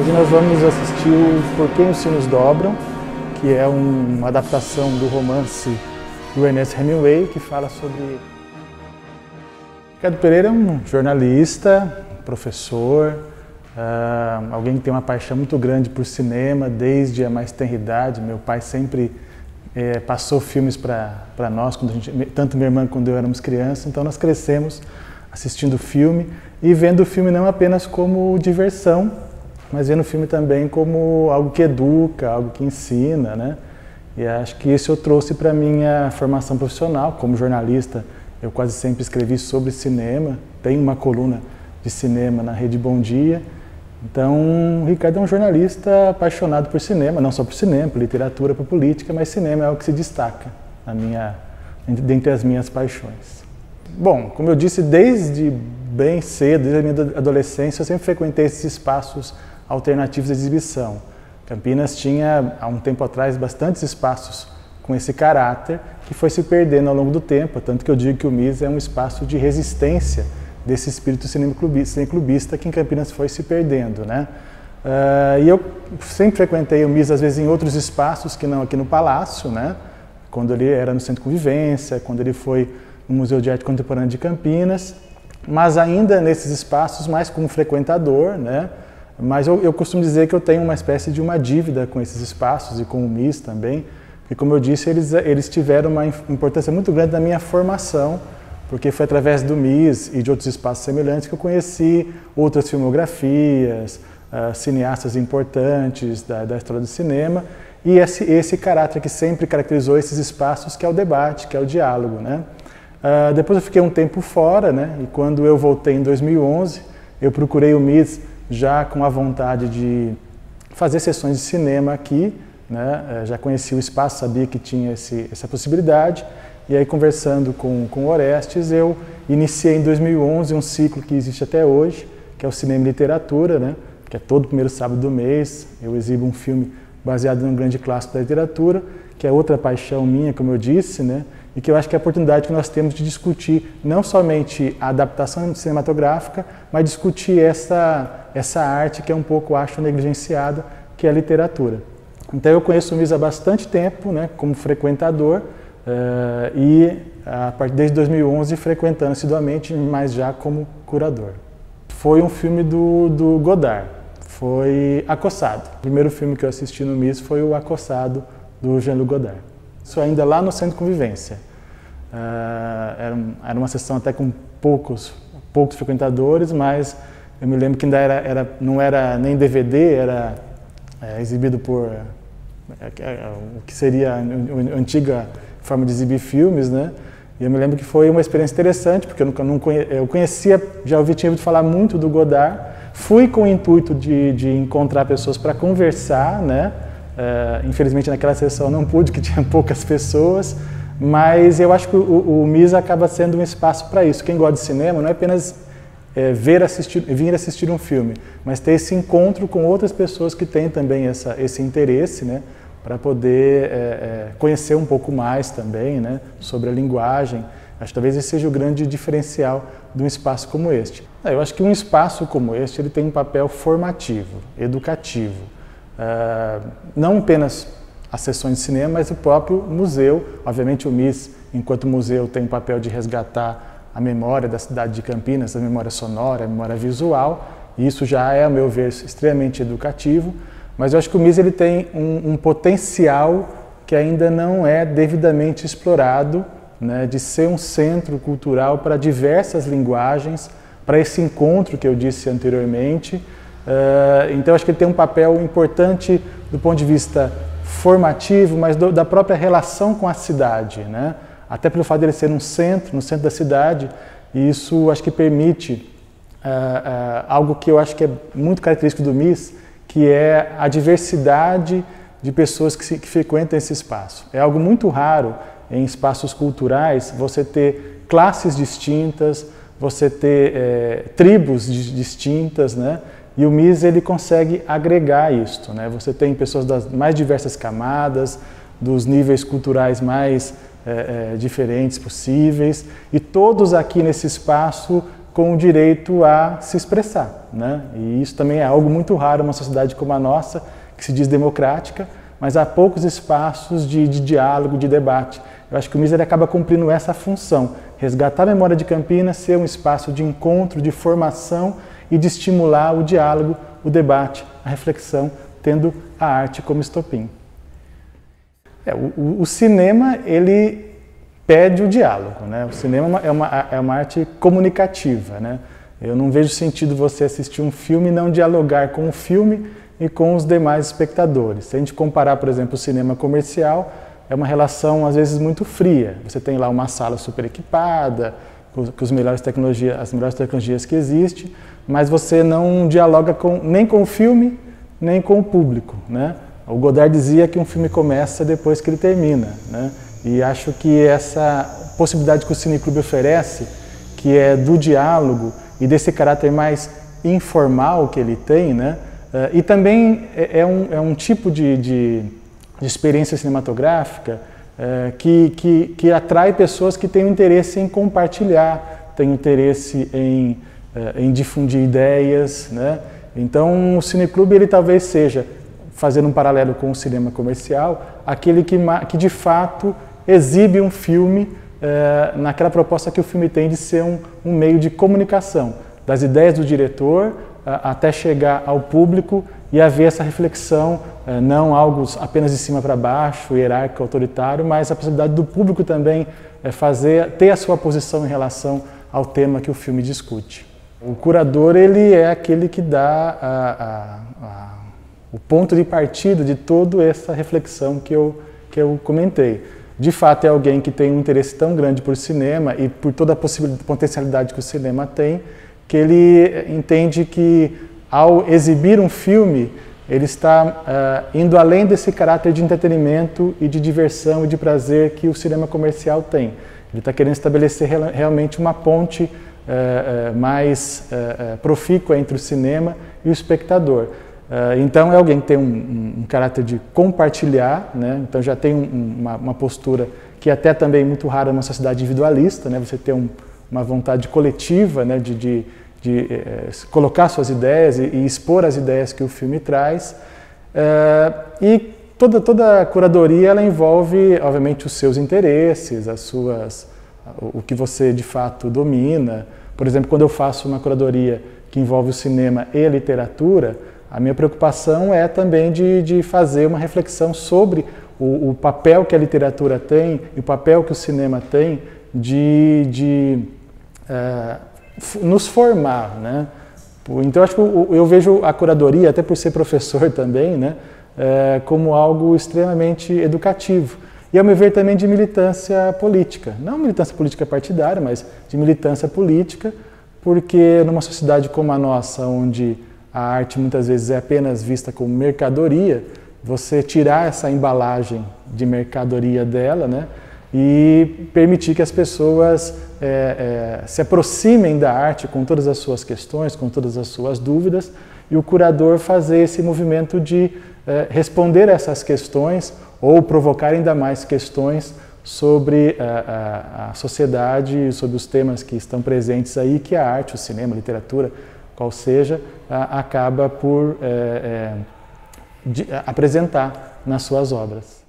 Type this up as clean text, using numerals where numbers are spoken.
Hoje nós vamos assistir o Por Quem os Sinos Dobram, que é uma adaptação do romance do Ernest Hemingway, que fala sobre... Ricardo Pereira é um jornalista, professor, alguém que tem uma paixão muito grande por cinema desde a mais tenra idade. Meu pai sempre passou filmes para nós, tanto minha irmã quanto eu éramos crianças, então nós crescemos assistindo filme e vendo o filme não apenas como diversão, mas vendo o filme também como algo que educa, algo que ensina, né? E acho que isso eu trouxe para a minha formação profissional. Como jornalista, eu quase sempre escrevi sobre cinema, tenho uma coluna de cinema na Rede Bom Dia. Então, o Ricardo é um jornalista apaixonado por cinema, não só por cinema, por literatura, por política, mas cinema é algo que se destaca dentre as minhas paixões. Bom, como eu disse, desde bem cedo, desde a minha adolescência, eu sempre frequentei esses espaços alternativos de exibição. Campinas tinha, há um tempo atrás, bastantes espaços com esse caráter que foi se perdendo ao longo do tempo, tanto que eu digo que o MIS é um espaço de resistência desse espírito cineclubista que em Campinas foi se perdendo, né? E eu sempre frequentei o MIS, às vezes, em outros espaços que não aqui no Palácio, né? Quando ele era no Centro Convivência, quando ele foi no Museu de Arte Contemporânea de Campinas, mas ainda nesses espaços mais como frequentador, né? Mas eu costumo dizer que eu tenho uma espécie de uma dívida com esses espaços e com o MIS também, porque, como eu disse, eles tiveram uma importância muito grande na minha formação, porque foi através do MIS e de outros espaços semelhantes que eu conheci outras filmografias, cineastas importantes da história do cinema, e esse caráter que sempre caracterizou esses espaços, que é o debate, que é o diálogo, né? Depois eu fiquei um tempo fora, né? E quando eu voltei em 2011, eu procurei o MIS já com a vontade de fazer sessões de cinema aqui, né? Já conheci o espaço, sabia que tinha essa possibilidade, e aí conversando com o Orestes, eu iniciei em 2011 um ciclo que existe até hoje, que é o Cinema e Literatura, né? Que é todo primeiro sábado do mês, eu exibo um filme baseado num grande clássico da literatura, que é outra paixão minha, como eu disse, né? E que eu acho que é a oportunidade que nós temos de discutir não somente a adaptação cinematográfica, mas discutir essa arte que é um pouco, acho, negligenciada, que é a literatura. Então eu conheço o MIS há bastante tempo, né, como frequentador, desde 2011 frequentando assiduamente, mas já como curador. Foi um filme do Godard, foi Acossado. O primeiro filme que eu assisti no MIS foi o Acossado, do Jean-Luc Godard. Isso ainda lá no Centro Convivência. Era uma sessão até com poucos frequentadores, mas eu me lembro que ainda não era nem DVD, era exibido por o que seria a antiga forma de exibir filmes, né? E eu me lembro que foi uma experiência interessante, porque eu conhecia, tinha ouvido falar muito do Godard, fui com o intuito de encontrar pessoas para conversar, né? Infelizmente naquela sessão não pude, que tinha poucas pessoas, mas eu acho que o MIS acaba sendo um espaço para isso. Quem gosta de cinema não é apenas vir assistir um filme, mas ter esse encontro com outras pessoas que têm também esse interesse, né, para poder conhecer um pouco mais também, né, sobre a linguagem. Acho que talvez esse seja o grande diferencial de um espaço como este. Eu acho que um espaço como este ele tem um papel formativo, educativo. Não apenas as sessões de cinema, mas o próprio museu. Obviamente o MIS, enquanto museu, tem o papel de resgatar a memória da cidade de Campinas, a memória sonora, a memória visual, e isso já é, a meu ver, extremamente educativo, mas eu acho que o MIS ele tem um potencial que ainda não é devidamente explorado, né, de ser um centro cultural para diversas linguagens, para esse encontro que eu disse anteriormente. Então acho que ele tem um papel importante do ponto de vista formativo, mas da própria relação com a cidade, né? Até pelo fato de ele ser no centro da cidade, e isso acho que permite algo que eu acho que é muito característico do MIS, que é a diversidade de pessoas que frequentam esse espaço. É algo muito raro em espaços culturais você ter classes distintas, você ter tribos distintas, né? E o MIS ele consegue agregar isto, né? Você tem pessoas das mais diversas camadas, dos níveis culturais mais diferentes possíveis, e todos aqui nesse espaço com o direito a se expressar, né? E isso também é algo muito raro numa sociedade como a nossa, que se diz democrática, mas há poucos espaços de diálogo, de debate. Eu acho que o MIS ele acaba cumprindo essa função, resgatar a memória de Campinas, ser um espaço de encontro, de formação e de estimular o diálogo, o debate, a reflexão, tendo a arte como estopim. O cinema, ele pede o diálogo, né? O cinema é uma arte comunicativa, né? Eu não vejo sentido você assistir um filme e não dialogar com o filme e com os demais espectadores. Se a gente comparar, por exemplo, o cinema comercial, é uma relação às vezes muito fria. Você tem lá uma sala super equipada, com as melhores tecnologias que existem, mas você não dialoga nem com o filme, nem com o público, né? O Godard dizia que um filme começa depois que ele termina, né? E acho que essa possibilidade que o Cineclube oferece, que é do diálogo e desse caráter mais informal que ele tem, né? E também é um tipo de experiência cinematográfica que atrai pessoas que têm um interesse em compartilhar, têm interesse em difundir ideias, né? Então o Cineclube ele talvez seja, fazendo um paralelo com o cinema comercial, aquele que de fato exibe um filme naquela proposta que o filme tem de ser um meio de comunicação, das ideias do diretor até chegar ao público e haver essa reflexão, não algo apenas de cima para baixo, hierárquico, autoritário, mas a possibilidade do público também ter a sua posição em relação ao tema que o filme discute. O curador ele é aquele que dá o ponto de partida de toda essa reflexão que eu comentei. De fato, é alguém que tem um interesse tão grande por cinema e por toda a potencialidade que o cinema tem, que ele entende que, ao exibir um filme, ele está indo além desse caráter de entretenimento e de diversão e de prazer que o cinema comercial tem. Ele está querendo estabelecer realmente uma ponte mais profícua entre o cinema e o espectador. Então é alguém que tem um caráter de compartilhar, né? Então já tem uma postura que até também é muito rara numa sociedade individualista, né? Você tem uma vontade coletiva, né? de colocar suas ideias e expor as ideias que o filme traz. E toda a curadoria ela envolve, obviamente, os seus interesses, o que você de fato domina. Por exemplo, quando eu faço uma curadoria que envolve o cinema e a literatura, a minha preocupação é também de fazer uma reflexão sobre o papel que a literatura tem e o papel que o cinema tem de nos formar, né? Então, acho que eu vejo a curadoria, até por ser professor também, né, como algo extremamente educativo. E, ao meu ver, também de militância política. Não militância política partidária, mas de militância política, porque numa sociedade como a nossa, onde a arte muitas vezes é apenas vista como mercadoria, você tirar essa embalagem de mercadoria dela, né, e permitir que as pessoas se aproximem da arte com todas as suas questões, com todas as suas dúvidas, e o curador fazer esse movimento de responder essas questões ou provocar ainda mais questões sobre a sociedade, sobre os temas que estão presentes aí, que a arte, o cinema, a literatura, qual seja, acaba por apresentar nas suas obras.